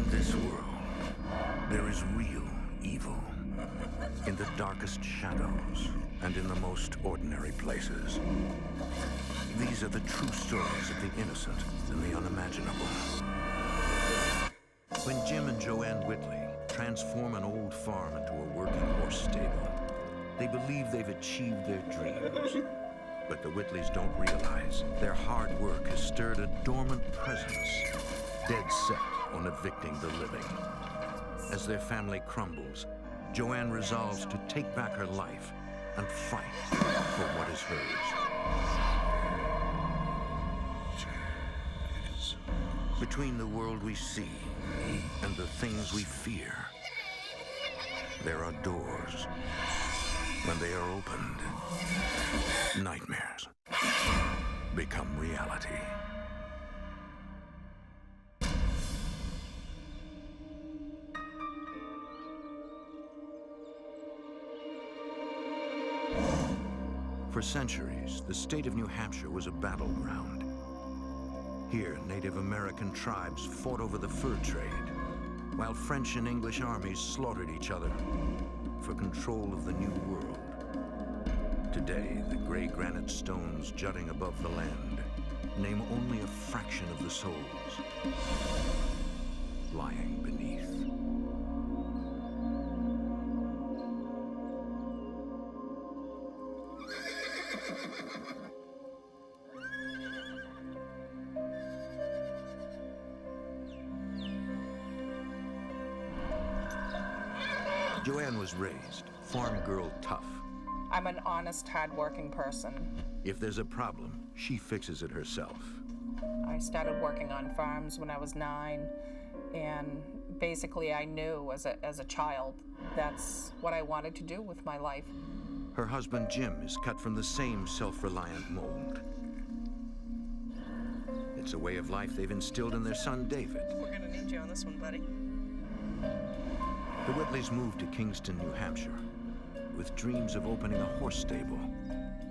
this world, there is real evil in the darkest shadows and in the most ordinary places. These are the true stories of the innocent and the unimaginable. When Jim and Joanne Whitley transform an old farm into a working horse stable, they believe they've achieved their dreams. But the Whitleys don't realize their hard work has stirred a dormant presence, dead set on evicting the living. As their family crumbles, Joanne resolves to take back her life and fight for what is hers. Between the world we see and the things we fear, there are doors. When they are opened, nightmares become reality. For centuries, the state of New Hampshire was a battleground. Here, Native American tribes fought over the fur trade, while French and English armies slaughtered each other for control of the New World. Today, the gray granite stones jutting above the land name only a fraction of the souls lying beneath. Joanne was raised farm girl tough. I'm an honest, hard-working person. If there's a problem, she fixes it herself. I started working on farms when I was 9, and basically I knew as a child that's what I wanted to do with my life. Her husband Jim is cut from the same self-reliant mold. It's a way of life they've instilled in their son David. We're gonna need you on this one, buddy. The Whitleys moved to Kingston, New Hampshire, with dreams of opening a horse stable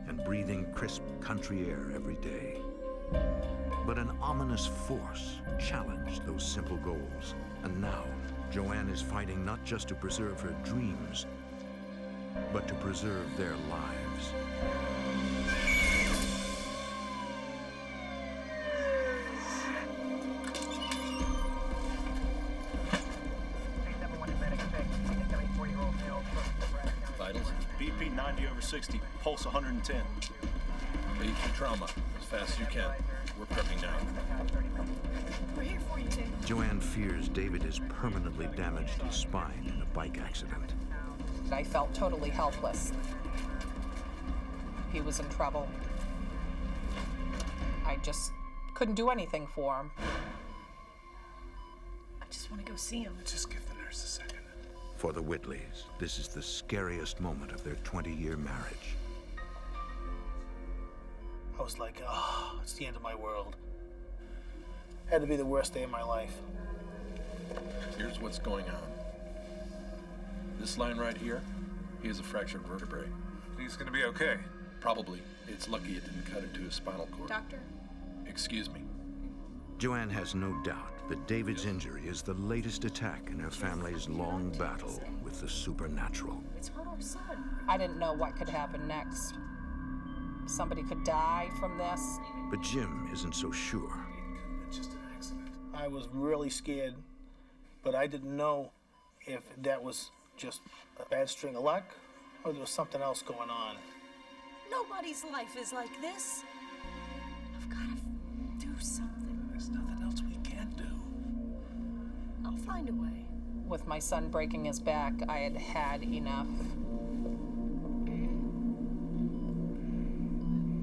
and breathing crisp country air every day. But an ominous force challenged those simple goals. And now, Joanne is fighting not just to preserve her dreams, but to preserve their lives. Vitals? BP 90/60, pulse 110. Lead to trauma as fast as you can. We're prepping now. We're here for you, Tim. Joanne fears David has permanently damaged his spine in a bike accident. I felt totally helpless. He was in trouble. I just couldn't do anything for him. I just want to go see him. Just give the nurse a second. For the Whitleys, this is the scariest moment of their 20-year marriage. I was like, oh, it's the end of my world. Had to be the worst day of my life. Here's what's going on. This line right here, he has a fractured vertebrae. He's gonna be okay. Probably. It's lucky it didn't cut into his spinal cord. Doctor? Excuse me. Joanne has no doubt that David's injury is the latest attack in her family's long battle with the supernatural. It's hurt our son. I didn't know what could happen next. Somebody could die from this. But Jim isn't so sure. It's just an accident. I was really scared, but I didn't know if that was just a bad string of luck or there was something else going on. Nobody's life is like this. I've got to do something. There's nothing else we can do. I'll find a way. With my son breaking his back, I had had enough.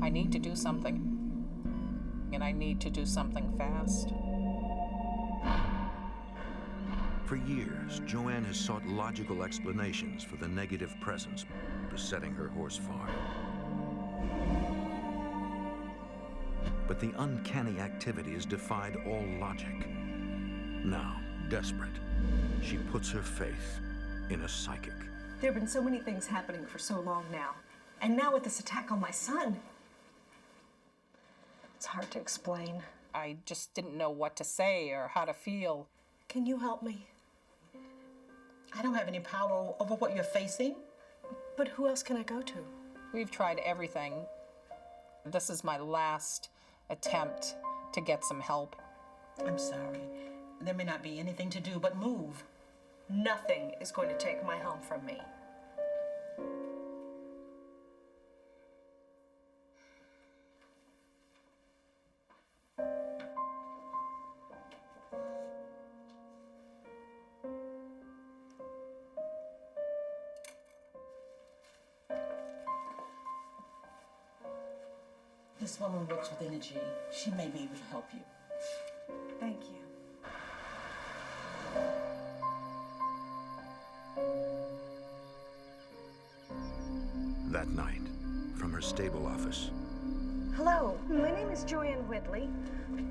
I need to do something. And I need to do something fast. For years, Joanne has sought logical explanations for the negative presence besetting her horse farm. But the uncanny activity has defied all logic. Now, desperate, she puts her faith in a psychic. There have been so many things happening for so long now. And now with this attack on my son, it's hard to explain. I just didn't know what to say or how to feel. Can you help me? I don't have any power over what you're facing. But who else can I go to? We've tried everything. This is my last attempt to get some help. I'm sorry. There may not be anything to do but move. Nothing is going to take my home from me. This woman works with energy. She may be able to help you. Thank you. That night, from her stable office, Hello, my name is Joanne Whitley.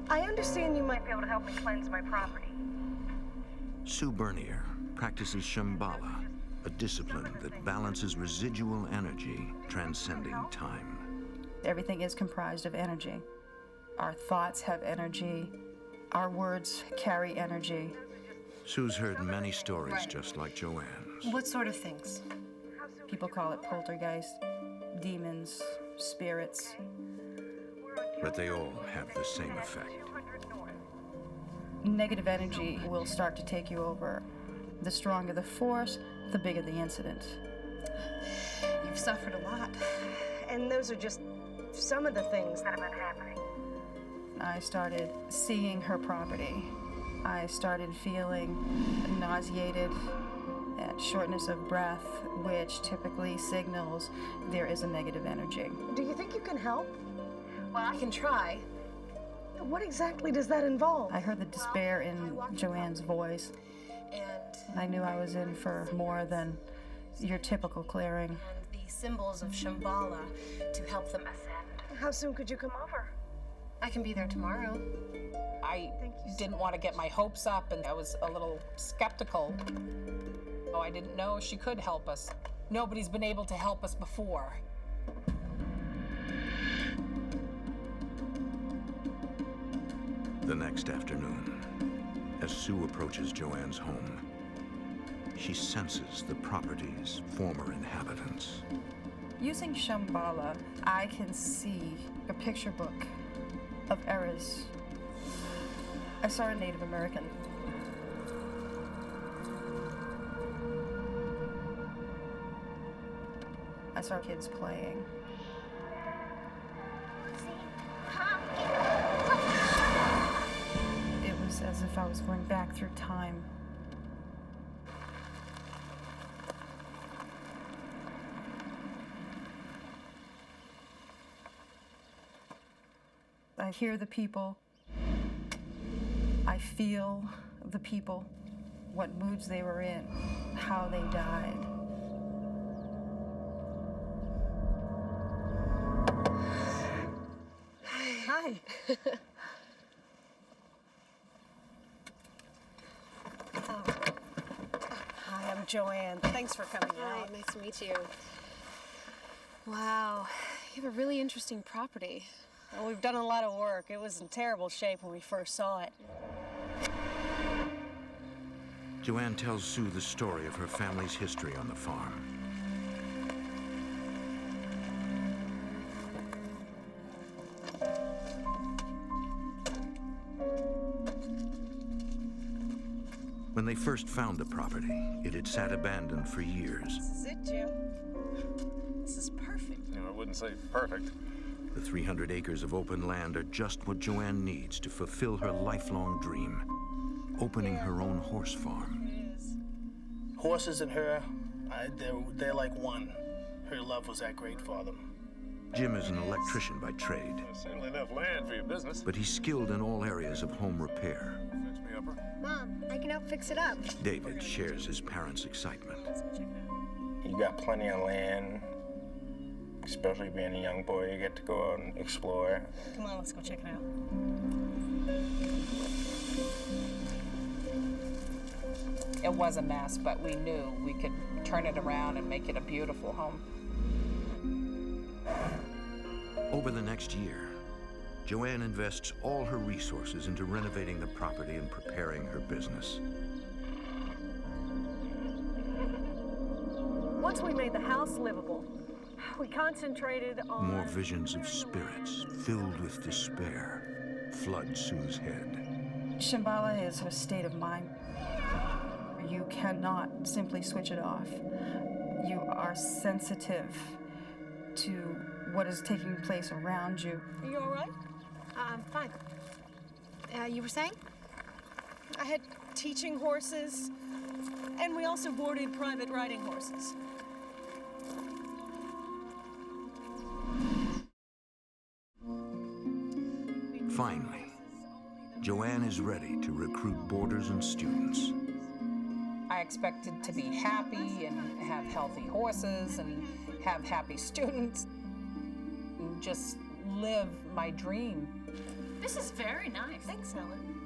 I understand you might be able to help me cleanse my property. Sue Bernier practices Shambhala, a discipline that balances residual energy transcending time. Everything is comprised of energy. Our thoughts have energy. Our words carry energy. Sue's heard many stories just like Joanne's. What sort of things? People call it poltergeist, demons, spirits. But they all have the same effect. Negative energy will start to take you over. The stronger the force, the bigger the incident. You've suffered a lot. And those are just some of the things that have been happening. I started seeing her property. I started feeling nauseated, and shortness of breath, which typically signals there is a negative energy. Do you think you can help? Well, I can try. What exactly does that involve? I heard the despair in Joanne's voice. And I knew I was in for more than your typical clearing. the symbols of Shambhala to help them ascend. How soon could you come over? I can be there tomorrow. I didn't want to get my hopes up, and I was a little skeptical. Oh, I didn't know she could help us. Nobody's been able to help us before. The next afternoon, as Sue approaches Joanne's home, she senses the property's former inhabitants. Using Shambhala, I can see a picture book of eras. I saw a Native American. I saw kids playing. It was as if I was going back through time. I hear the people. I feel the people, what moods they were in, how they died. Hi. Hi, I'm Joanne. Thanks for coming out. Hi, nice to meet you. Wow, you have a really interesting property. Well, we've done a lot of work. It was in terrible shape when we first saw it. Joanne tells Sue the story of her family's history on the farm. When they first found the property, it had sat abandoned for years. This is it, Jim. This is perfect. You know, I wouldn't say perfect. The 300 acres of open land are just what Joanne needs to fulfill her lifelong dream, opening her own horse farm. Horses and her, they're like one. Her love was that great for them. Jim is an electrician by trade, There's certainly enough land for your business. but he's skilled in all areas of home repair. Fix me upper. Mom, I can help fix it up. David shares his parents' excitement. You got plenty of land, especially being a young boy. You get to go out and explore. Come on, let's go check it out. It was a mess, but we knew we could turn it around and make it a beautiful home. Over the next year, Joanne invests all her resources into renovating the property and preparing her business. Once we made the house livable, we concentrated on... More visions of spirits filled with despair flood Sue's head. Shambhala is a state of mind. You cannot simply switch it off. You are sensitive to what is taking place around you. Are you all right? I'm fine. You were saying? I had teaching horses, and we also boarded private riding horses. Finally, Joanne is ready to recruit boarders and students. I expected to be happy and have healthy horses and have happy students and just live my dream. This is very nice. Thanks, Helen.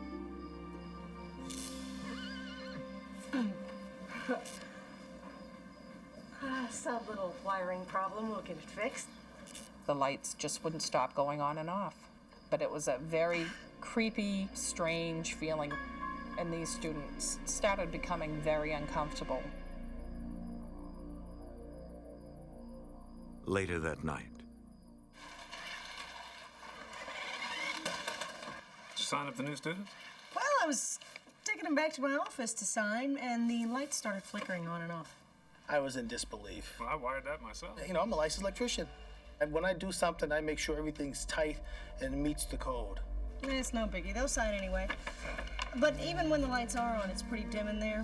Some little wiring problem. We'll get it fixed. The lights just wouldn't stop going on and off. But it was a very creepy, strange feeling. And these students started becoming very uncomfortable. Later that night. Did you sign up the new students? Well, I was taking them back to my office to sign, and the lights started flickering on and off. I was in disbelief. Well, I wired that myself. You know, I'm a licensed electrician. And when I do something, I make sure everything's tight and meets the code. It's no biggie. They'll sign anyway. But even when the lights are on, it's pretty dim in there.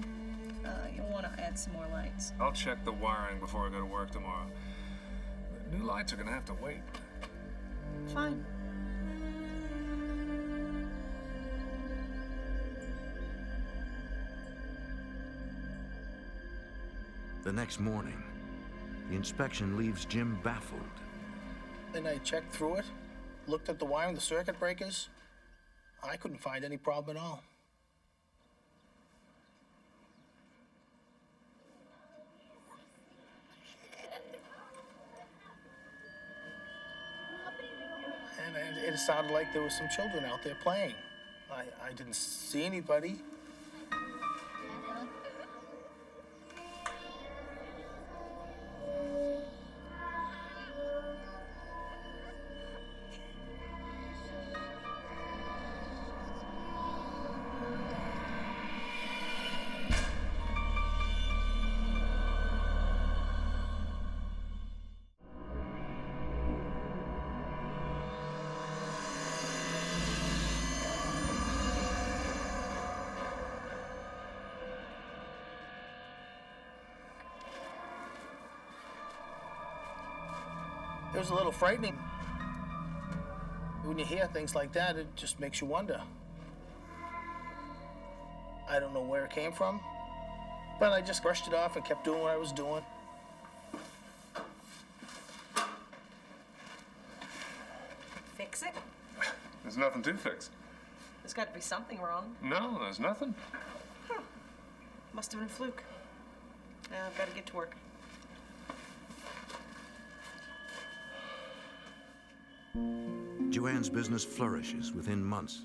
You'll want to add some more lights. I'll check the wiring before I go to work tomorrow. The new lights are gonna have to wait. Fine. The next morning, the inspection leaves Jim baffled. And I checked through it, looked at the wiring, the circuit breakers. I couldn't find any problem at all. And it sounded like there was some children out there playing. I didn't see anybody. It was a little frightening. When you hear things like that, it just makes you wonder. I don't know where it came from, but I just brushed it off and kept doing what I was doing. Fix it? There's nothing to fix. There's got to be something wrong. No, there's nothing. Must have been a fluke. Now I've got to get to work. Joanne's business flourishes within months.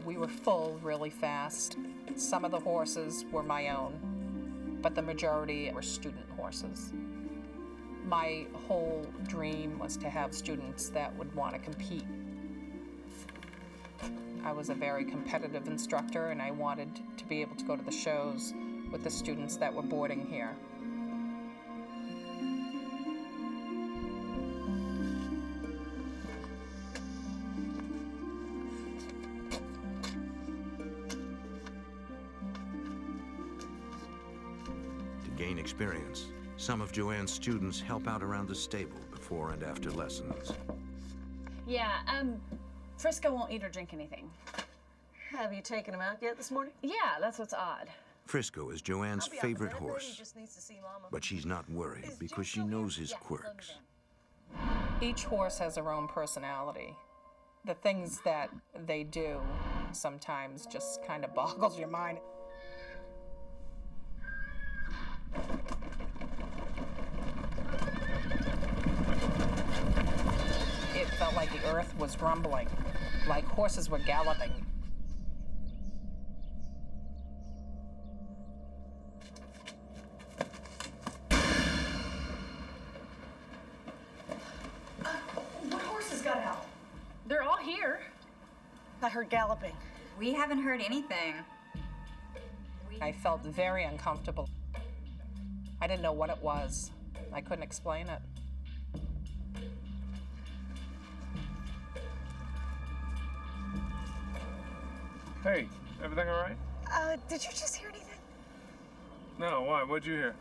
We were full really fast. Some of the horses were my own, but the majority were student horses. My whole dream was to have students that would want to compete. I was a very competitive instructor, and I wanted to be able to go to the shows with the students that were boarding here. Gain experience, some of Joanne's students help out around the stable before and after lessons. Yeah, Frisco won't eat or drink anything. Have you taken him out yet this morning? Yeah, that's what's odd. Frisco is Joanne's favorite horse, He just needs to see Mama. but she's not worried because she knows his quirks. Each horse has their own personality. The things that they do sometimes just kind of boggles your mind. Felt like the earth was rumbling, like horses were galloping. What horses got out? They're all here. I heard galloping. We haven't heard anything. I felt very uncomfortable. I didn't know what it was. I couldn't explain it. Hey, everything all right? Did you just hear anything? No, why? What'd you hear?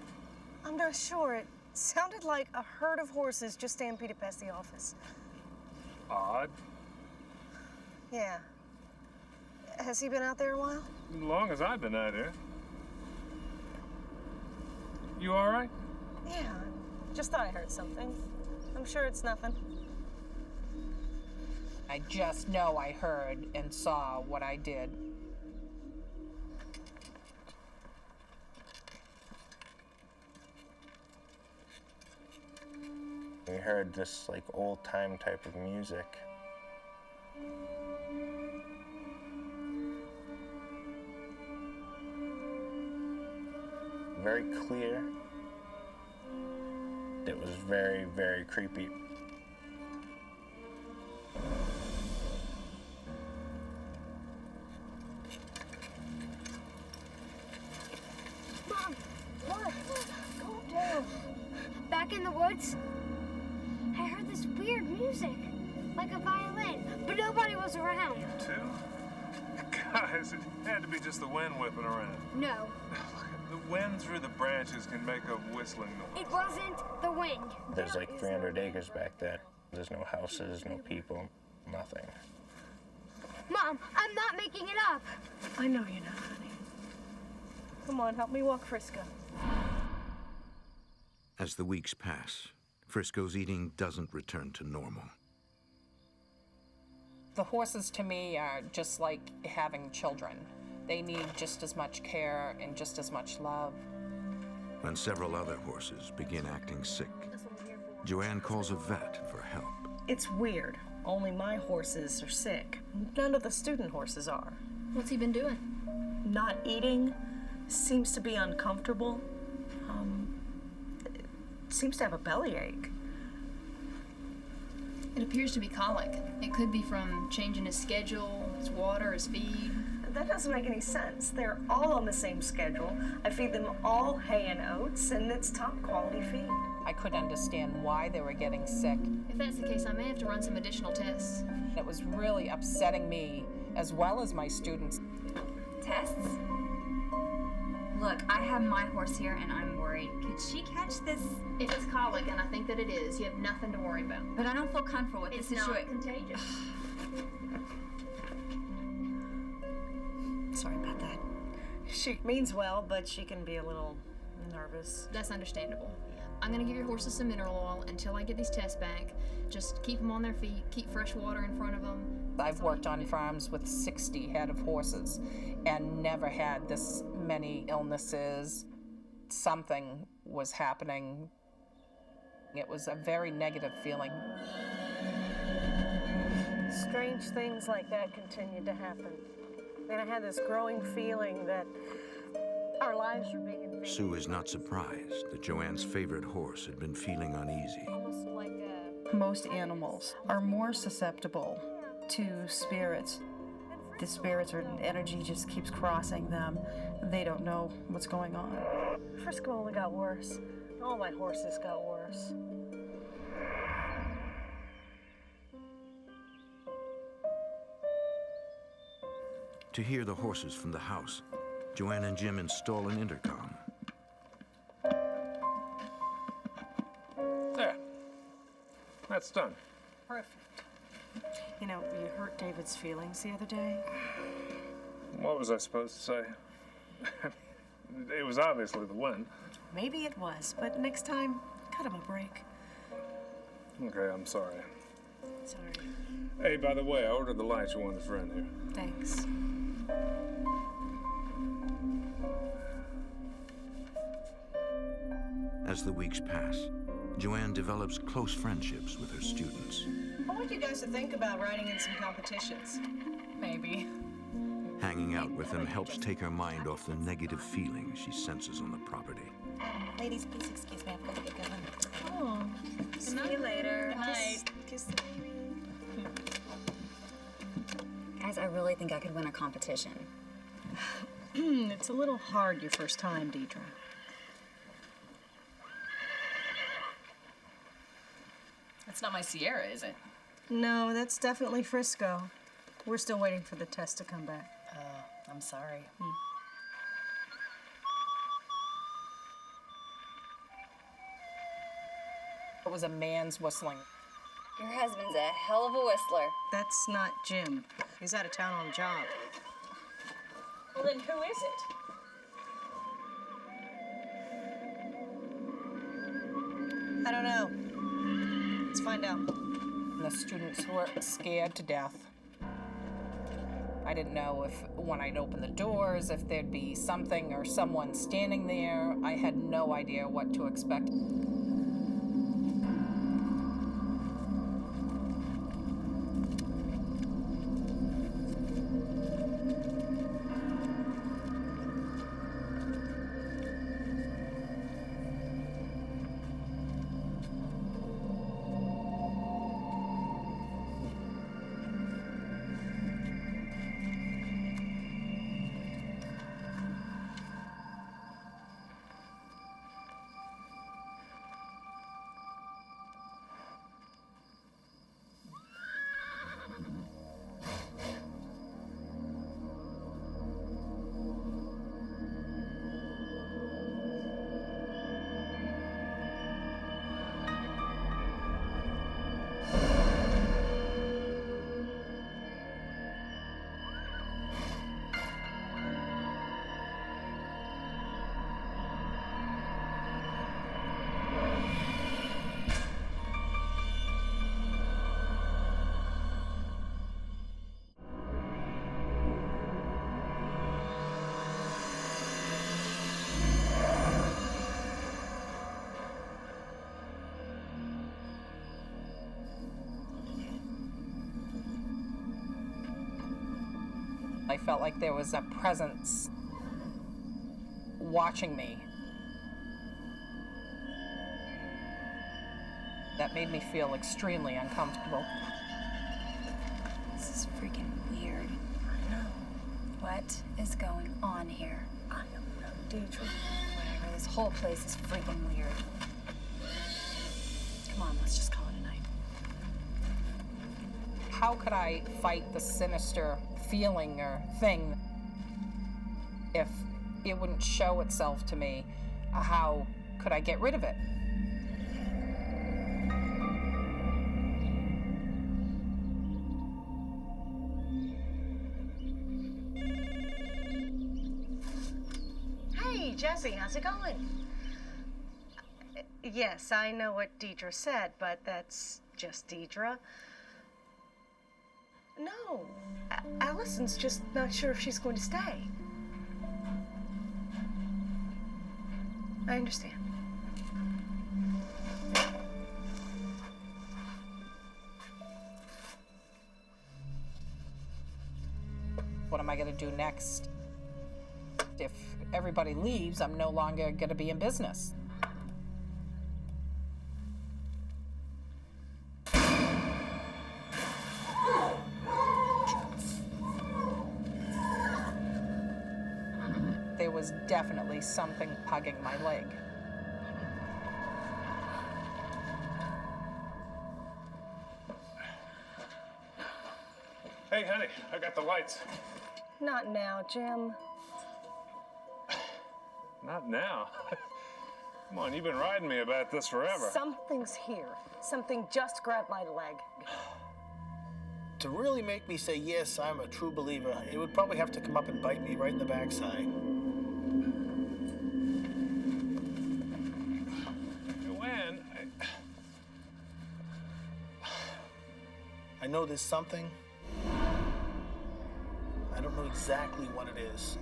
I'm not sure. It sounded like a herd of horses just stampeded past the office. Odd. Yeah. Has he been out there a while? As long as I've been out here. You all right? Yeah. Just thought I heard something. I'm sure it's nothing. I just know I heard and saw what I did. We heard this like old-time type of music. Very clear. It was very, very creepy. Mom! What? Calm down. Back in the woods, I heard this weird music, like a violin, but nobody was around. You too? Guys, it had to be just the wind whipping around. No, The wind through the branches can make a whistling noise. it wasn't the wind. There's like 300 acres back there. There's no houses, no people, nothing. Mom, I'm not making it up. I know you're not, honey. Come on, help me walk Frisco. As the weeks pass, Frisco's eating doesn't return to normal. The horses to me are just like having children. They need just as much care and just as much love. When several other horses begin acting sick, Joanne calls a vet for help. It's weird. Only my horses are sick. None of the student horses are. What's he been doing? Not eating, seems to be uncomfortable. Seems to have a bellyache. It appears to be colic. It could be from changing his schedule, his water, his feed. That doesn't make any sense. They're all on the same schedule. I feed them all hay and oats, and it's top quality feed. I couldn't understand why they were getting sick. If that's the case, I may have to run some additional tests. It was really upsetting me as well as my students. Tests? Look, I have my horse here and I'm worried. Could she catch this? If it's colic, and I think that it is, you have nothing to worry about. But I don't feel comfortable with It's this not situation. contagious. Sorry about that. She means well, but she can be a little nervous. That's understandable. I'm gonna give your horses some mineral oil until I get these tests back. Just keep them on their feet, keep fresh water in front of them. I've worked on farms with 60 head of horses and never had this many illnesses. Something was happening. It was a very negative feeling. Strange things like that continued to happen. And I had this growing feeling that our lives were being invaded. Sue is not surprised that Joanne's favorite horse had been feeling uneasy. Almost like Most animals are more susceptible to spirits. The spirits or energy just keeps crossing them. They don't know what's going on. Frisco only got worse. All my horses got worse. To hear the horses from the house, Joanne and Jim install an intercom. There. That's done. Perfect. You know, you hurt David's feelings the other day. What was I supposed to say? It was obviously the wind. Maybe it was, but next time, cut him a break. Okay, I'm sorry. Sorry. Hey, by the way, I ordered the lights you wanted for in here. Thanks. As the weeks pass, Joanne develops close friendships with her students. Oh, want you guys to think about writing in some competitions. Maybe. Hanging out with him helps take her mind off the negative feelings she senses on the property. Ladies, please excuse me. I've got to get going. Oh. See you later. Good night. Kiss the baby. Guys, I really think I could win a competition. It's a little hard your first time, Deidre. That's not my Sierra, is it? No, that's definitely Frisco. We're still waiting for the test to come back. I'm sorry. It was a man's whistling. Your husband's a hell of a whistler. That's not Jim. He's out of town on a job. Well, then who is it? I don't know. Let's find out. The students were scared to death. I didn't know if, when I'd open the doors, if there'd be something or someone standing there. I had no idea what to expect. I felt like there was a presence watching me that made me feel extremely uncomfortable. This is freaking weird. I know. What is going on here? I don't know, Deidre. Whatever, this whole place is freaking weird. Come on, let's just call it a night. How could I fight the sinister feeling or thing if it wouldn't show itself to me? How could I get rid of it? Hey, Jesse, how's it going? Yes, I know what Deidre said, but that's just Deidre. No, Allison's just not sure if she's going to stay. I understand. What am I going to do next? If everybody leaves, I'm no longer going to be in business. There was definitely something hugging my leg. Hey, honey, I got the lights. Not now, Jim. Not now. Come on, you've been riding me about this forever. Something's here. Something just grabbed my leg. To really make me say, yes, I'm a true believer, it would probably have to come up and bite me right in the backside. Joanne, I know there's something. I don't know exactly what it is.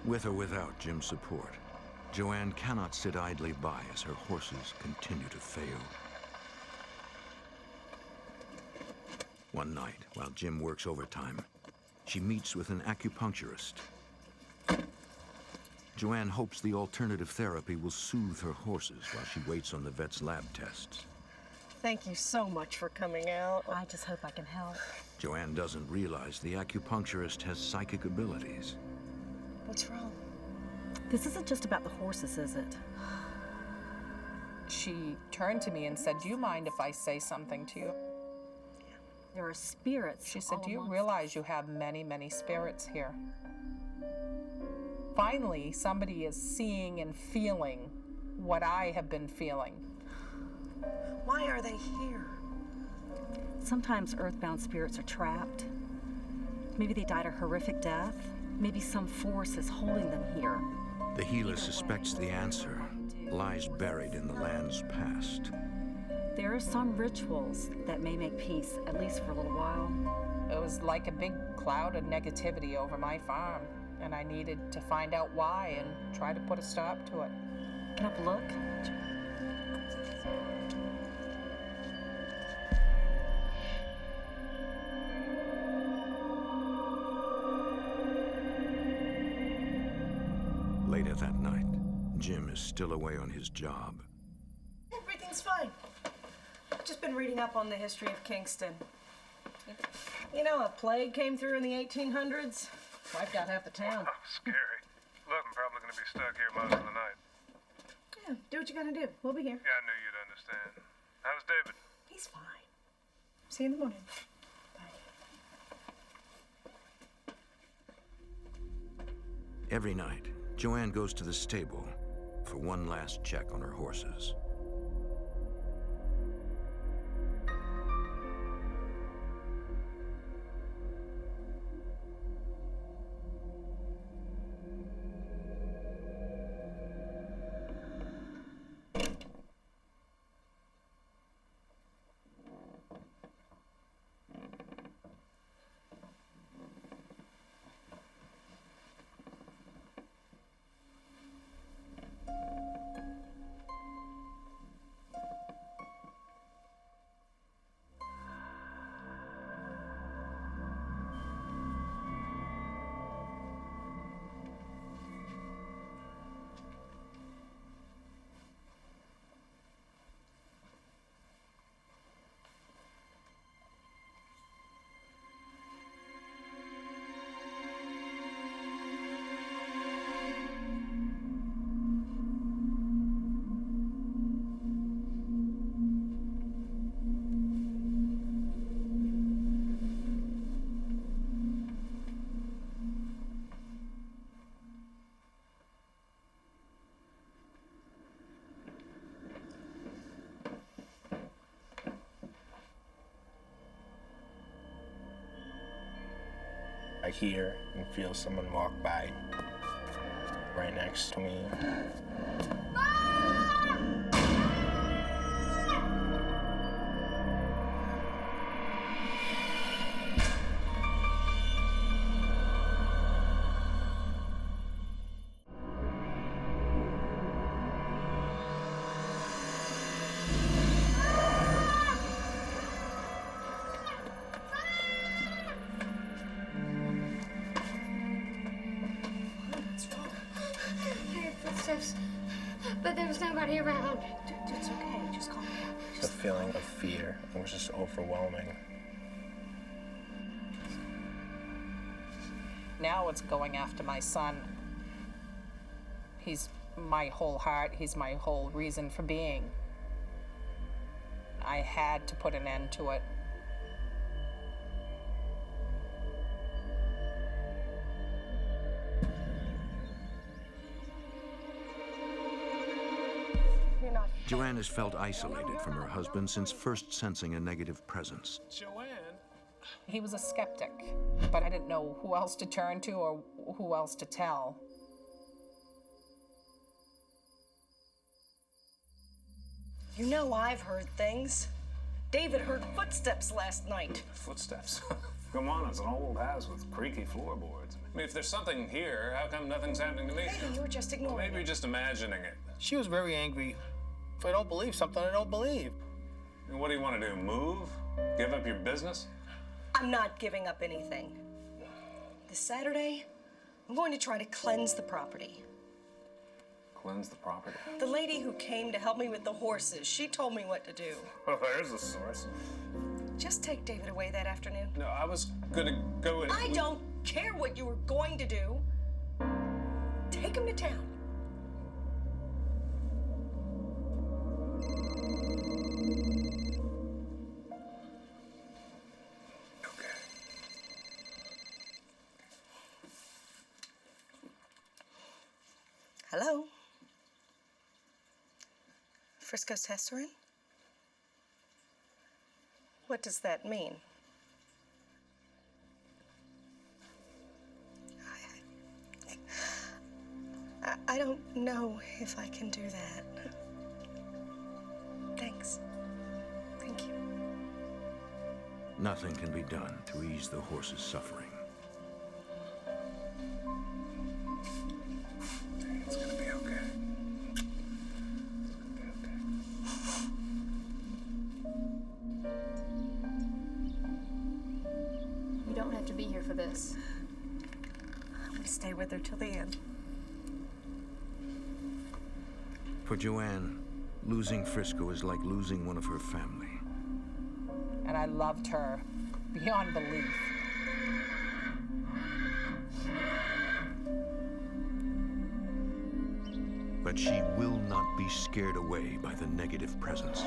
With or without Jim's support, Joanne cannot sit idly by as her horses continue to fail. One night, while Jim works overtime, she meets with an acupuncturist. Joanne hopes the alternative therapy will soothe her horses while she waits on the vet's lab tests. Thank you so much for coming out. I just hope I can help. Joanne doesn't realize the acupuncturist has psychic abilities. What's wrong? This isn't just about the horses, is it? She turned to me and said, "Do you mind if I say something to you?" There are spirits. She said, "Do you realize you have many, many spirits here?" Finally, somebody is seeing and feeling what I have been feeling. Why are they here? Sometimes earthbound spirits are trapped. Maybe they died a horrific death. Maybe some force is holding them here. The healer suspects the answer lies buried in the land's past. There are some rituals that may make peace, at least for a little while. It was like a big cloud of negativity over my farm, and I needed to find out why and try to put a stop to it. Can I have a look? Later that night, Jim is still away on his job. Everything's fine. I've just been reading up on the history of Kingston. You know, a plague came through in the 1800s. Wiped out half the town. Scary. Look, I'm probably going to be stuck here most of the night. Yeah, do what you gotta do. We'll be here. Yeah, I knew you'd understand. How's David? He's fine. See you in the morning. Every night, Joanne goes to the stable for one last check on her horses. I hear and feel someone walk by right next to me. But there was nobody around. It's okay. Just calm down. The feeling of fear, it was just overwhelming. Now it's going after my son. He's my whole heart. He's my whole reason for being. I had to put an end to it. Joanne has felt isolated from her husband since first sensing a negative presence. Joanne? He was a skeptic, but I didn't know who else to turn to or who else to tell. You know I've heard things. David heard footsteps last night. Footsteps? Come on, it's an old house with creaky floorboards. I mean, if there's something here, how come nothing's happening to me? Maybe you were just ignoring Maybe it. you're just imagining it. She was very angry. If I don't believe something, I don't believe. And what do you want to do, move? Give up your business? I'm not giving up anything. This Saturday, I'm going to try to cleanse the property. Cleanse the property? The lady who came to help me with the horses, she told me what to do. Well, there's a source. Just take David away that afternoon. No, I was gonna go and... I don't care what you were going to do. Take him to town. Hello? Frisco's Tesserin? What does that mean? I don't know if I can do that. Thanks. Thank you. Nothing can be done to ease the horse's suffering. It's gonna be okay. You don't have to be here for this. I'm gonna stay with her till the end. For Joanne, losing Frisco is like losing one of her family. And I loved her beyond belief. But she will not be scared away by the negative presence.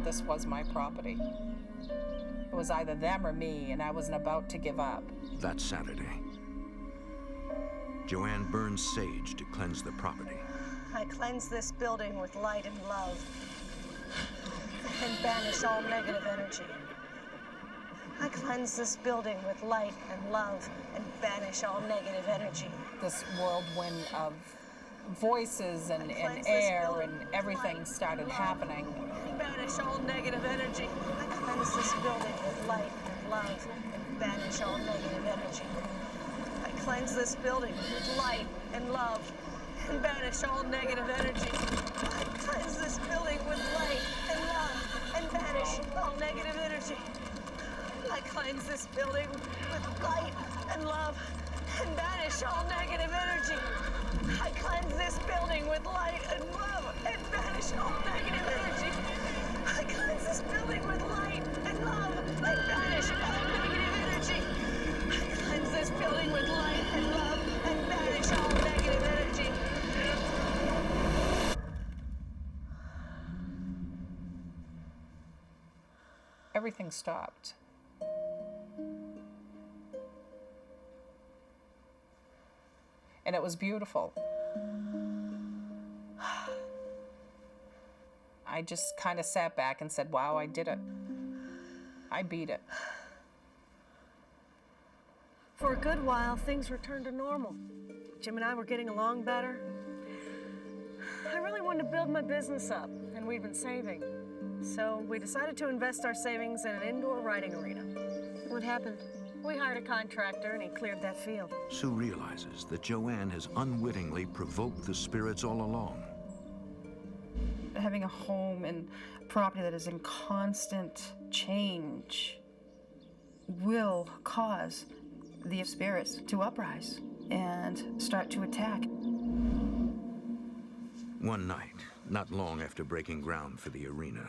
This was my property. It was either them or me, and I wasn't about to give up. That Saturday, Joanne burns sage to cleanse the property. I cleanse this building with light and love and banish all negative energy. I cleanse this building with light and love and banish all negative energy. This whirlwind of voices and air and everything started happening. Banish all negative energy. I cleanse this building with light and love and banish all negative energy. I cleanse this building with light and love and banish all negative energy. I cleanse this building with light and love and banish all negative energy. I cleanse this building with light and love and banish all negative energy. I cleanse this building with light and love and banish all negative energy. I cleanse this building with light and love and banish all negative energy. I cleanse this building with light and love and banish all negative energy. Everything stopped. And it was beautiful. I just kind of sat back and said, wow, I did it. I beat it. For a good while, things returned to normal. Jim and I were getting along better. I really wanted to build my business up, and we'd been saving. So we decided to invest our savings in an indoor riding arena. What happened? We hired a contractor, and he cleared that field. Sue realizes that Joanne has unwittingly provoked the spirits all along. Having a home and property that is in constant change will cause the spirits to uprise and start to attack. One night, not long after breaking ground for the arena,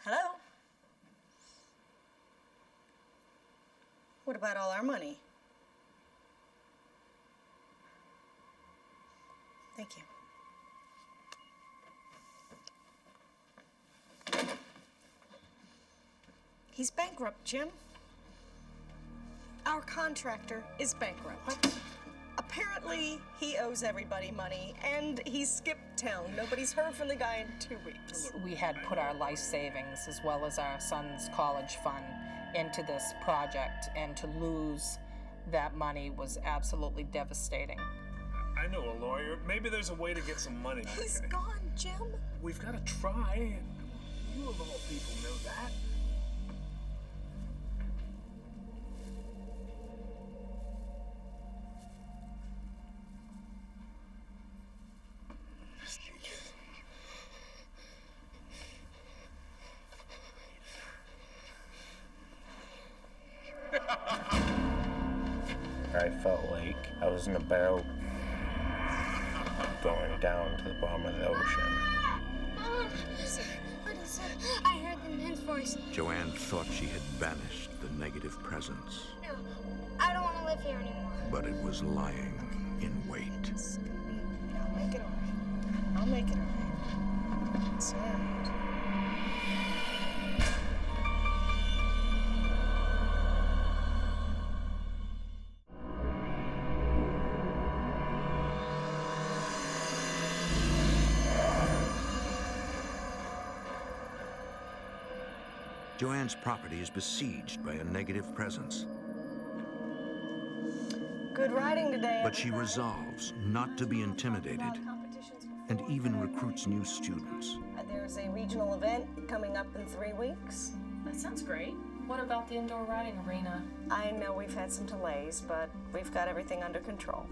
Hello? What about all our money? Thank you. He's bankrupt, Jim. Our contractor is bankrupt. What? Apparently, he owes everybody money, and he's skipped town. Nobody's heard from the guy in 2 weeks. We had put our life savings as well as our son's college fund into this project, and to lose that money was absolutely devastating. I know a lawyer. Maybe there's a way to get some money. He's gone, Jim. We've got to try. You of all people know that. I felt like I was in a boat going down to the bottom of the ocean. Mom, what is it? I heard the man's voice. Joanne thought she had banished the negative presence, No, I don't want to live here anymore. but it was lying in wait. I'll make it all right. I'll make it all right. It's all right. Joanne's property is besieged by a negative presence, Good riding today. but she resolves not to be intimidated and even recruits new students. There's a regional event coming up in 3 weeks. That sounds great. What about the indoor riding arena? I know we've had some delays, but we've got everything under control.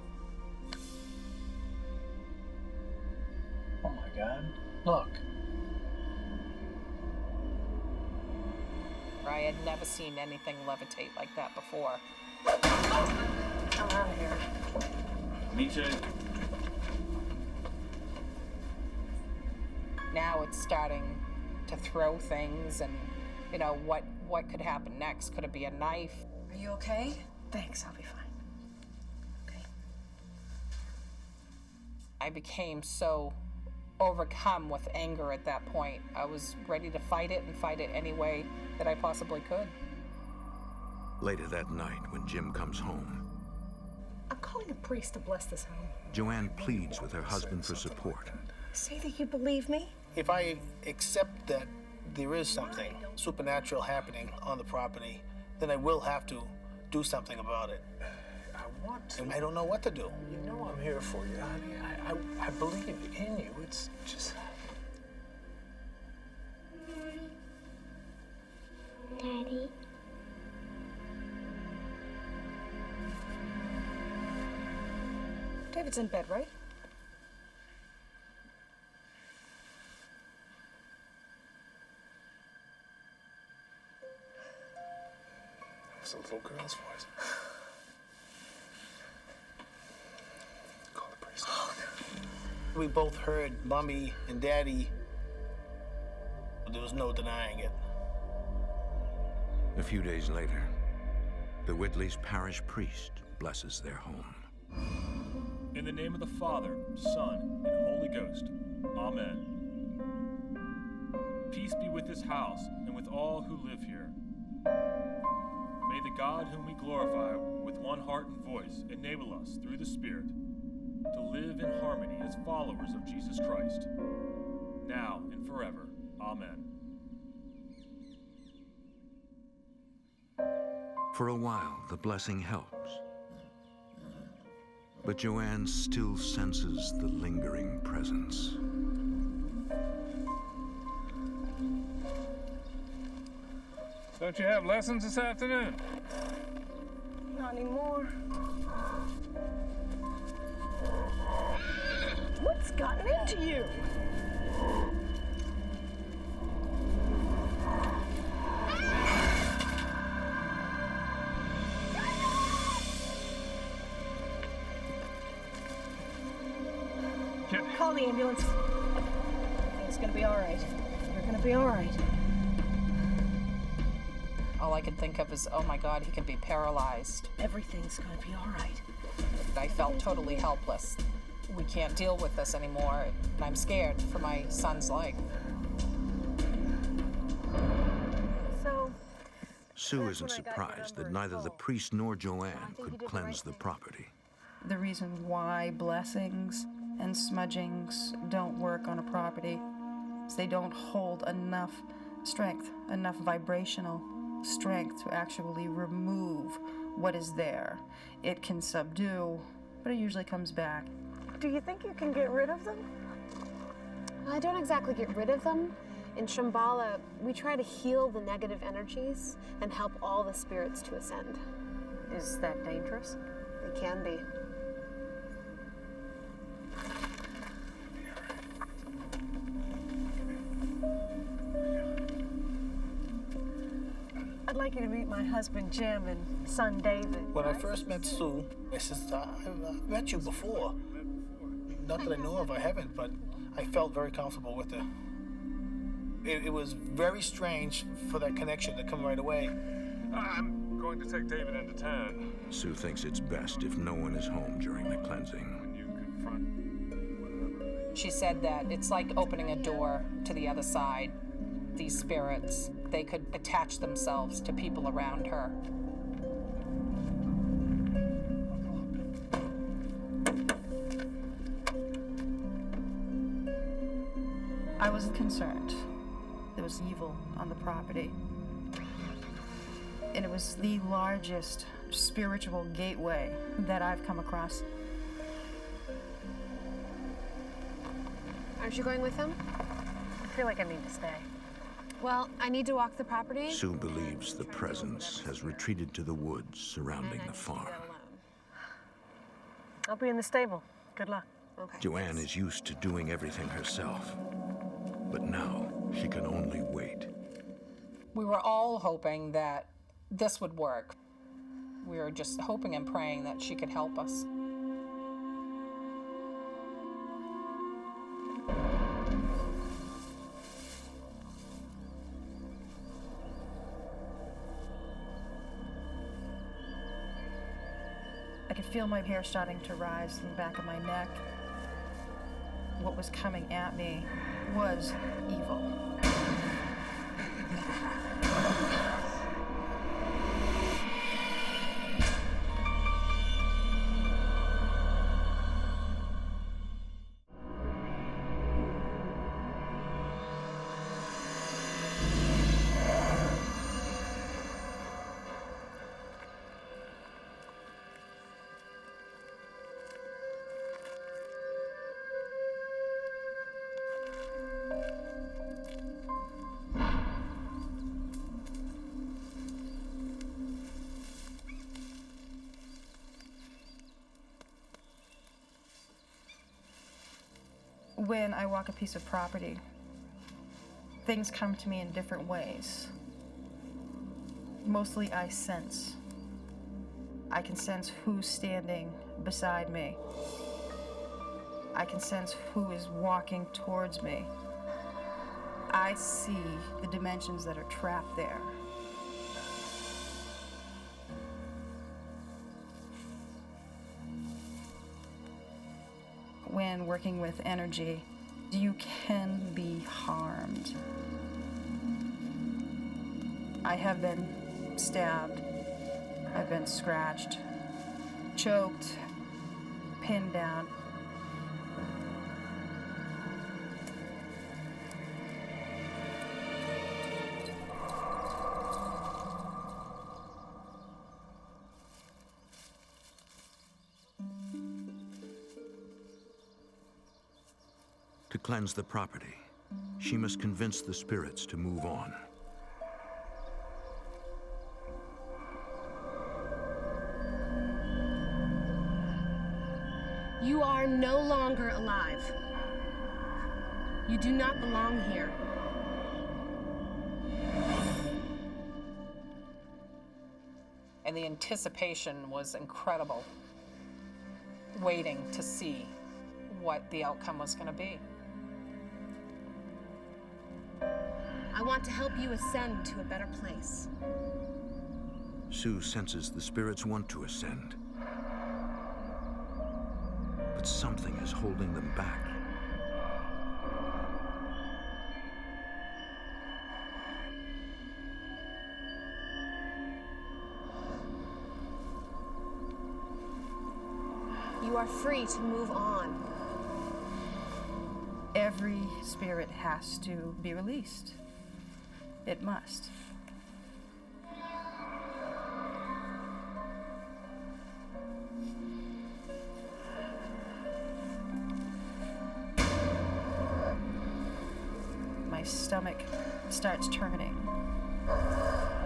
Oh my God. Look. I had never seen anything levitate like that before. I'm out of here. Me too. Now it's starting to throw things, and you know what could happen next? Could it be a knife? Are you okay? Thanks, I'll be fine. I became so overcome with anger at that point. I was ready to fight it and fight it any way that I possibly could. Later that night, when Jim comes home, I'm calling a priest to bless this home. Joanne pleads with her husband for support. Say that you believe me. If I accept that there is something supernatural happening on the property, then I will have to do something about it. I want to. And I don't know what to do. You know I'm here for you, honey. I believe in you. It's just... Daddy. David's in bed, right? That was a little girl's voice. Call the priest. We both heard Mommy and Daddy, but there was no denying it. A few days later, the Whitleys' parish priest blesses their home. In the name of the Father, Son, and Holy Ghost. Amen. Peace be with this house and with all who live here. May the God whom we glorify with one heart and voice enable us, through the Spirit, to live in harmony as followers of Jesus Christ, now and forever. Amen. For a while, the blessing helps. But Joanne still senses the lingering presence. Don't you have lessons this afternoon? Not anymore. What's gotten into you? Call the ambulance. Everything's gonna be all right. You're gonna be all right. All I could think of is, oh my God, he could be paralyzed. Everything's gonna be all right. I felt totally helpless. We can't deal with this anymore, and I'm scared for my son's life. So, Sue isn't surprised that neither the priest nor Joanne could cleanse the property. The reason why blessings and smudgings don't work on a property is they don't hold enough strength, enough vibrational strength to actually remove what is there. It can subdue, but it usually comes back. Do you think you can get rid of them? I don't exactly get rid of them. In Shambhala, we try to heal the negative energies and help all the spirits to ascend. Is that dangerous? It can be. I'd like you to meet my husband, Jim, and son, David. When I first met Sue, I said, I've met you before. Not that I know of, I haven't, but I felt very comfortable with her. It was very strange for that connection to come right away. I'm going to take David into town. Sue thinks it's best if no one is home during the cleansing. She said that it's like opening a door to the other side. These spirits, they could attach themselves to people around her. I was concerned. There was evil on the property. And it was the largest spiritual gateway that I've come across. Aren't you going with them? I feel like I need to stay. Well, I need to walk the property. Sue believes the presence has retreated to the woods surrounding the farm. I'll be in the stable. Good luck. Okay. Joanne is used to doing everything herself, but now she can only wait. We were all hoping that this would work. We were just hoping and praying that she could help us. I could feel my hair starting to rise in the back of my neck. What was coming at me was evil. When I walk a piece of property, things come to me in different ways. Mostly I sense. I can sense who's standing beside me. I can sense who is walking towards me. I see the dimensions that are trapped there. When working with energy, you can be harmed. I have been stabbed, I've been scratched, choked, pinned down. To cleanse the property, she must convince the spirits to move on. You are no longer alive. You do not belong here. And the anticipation was incredible, waiting to see what the outcome was going to be. I want to help you ascend to a better place. Sue senses the spirits want to ascend, but something is holding them back. You are free to move on. Every spirit has to be released. It must. stomach starts turning.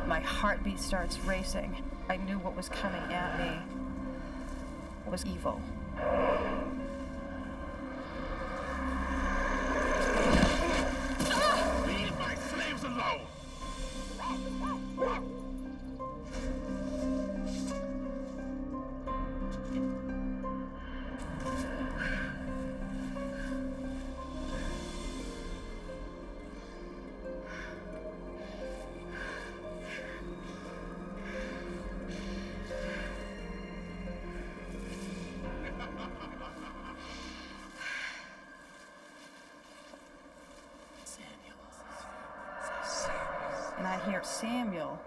My heartbeat starts racing. I knew what was coming at me was evil. Leave my slaves alone! And I hear Samuel.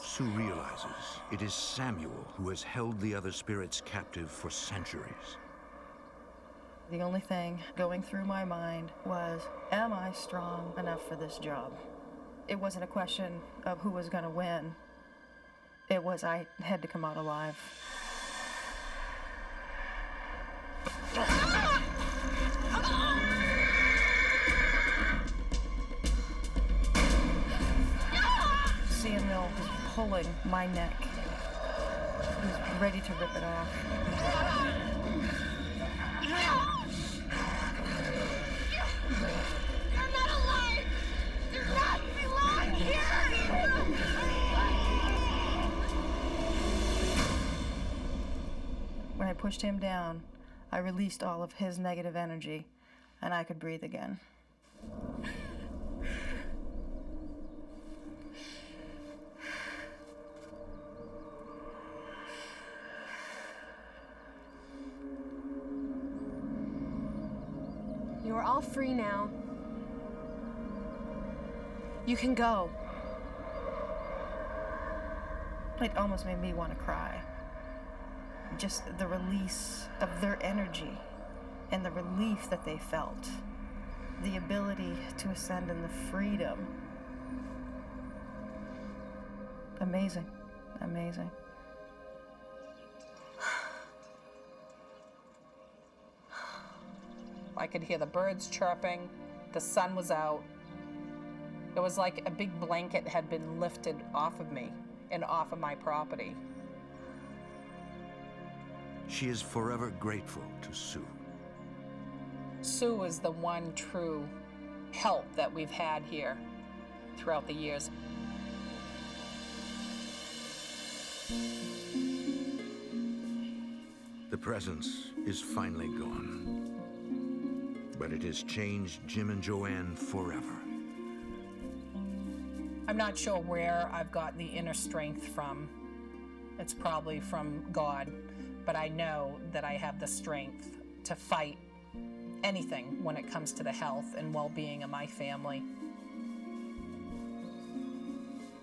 Sue realizes it is Samuel who has held the other spirits captive for centuries. The only thing going through my mind was, am I strong enough for this job? It wasn't a question of who was going to win. It was I had to come out alive. Samuel was pulling my neck. He was ready to rip it off. You're not alive! Do not belong here! When I pushed him down, I released all of his negative energy, and I could breathe again. You are all free now. You can go. It almost made me want to cry. Just the release of their energy and the relief that they felt. The ability to ascend in the freedom. Amazing. Amazing. I could hear the birds chirping. The sun was out. It was like a big blanket had been lifted off of me and off of my property. She is forever grateful to Sue. Sue is the one true help that we've had here throughout the years. The presence is finally gone. But it has changed Jim and Joanne forever. I'm not sure where I've got the inner strength from. It's probably from God, but I know that I have the strength to fight anything when it comes to the health and well-being of my family.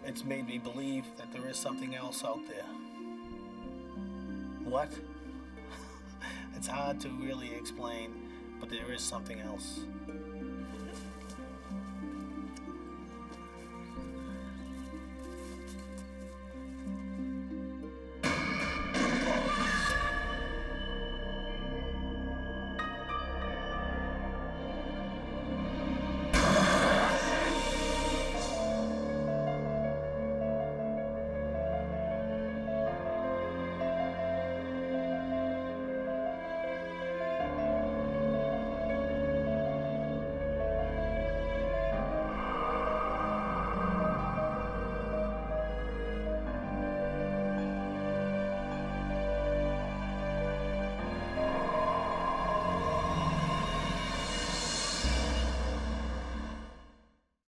It's made me believe that there is something else out there. What? It's hard to really explain, but there is something else.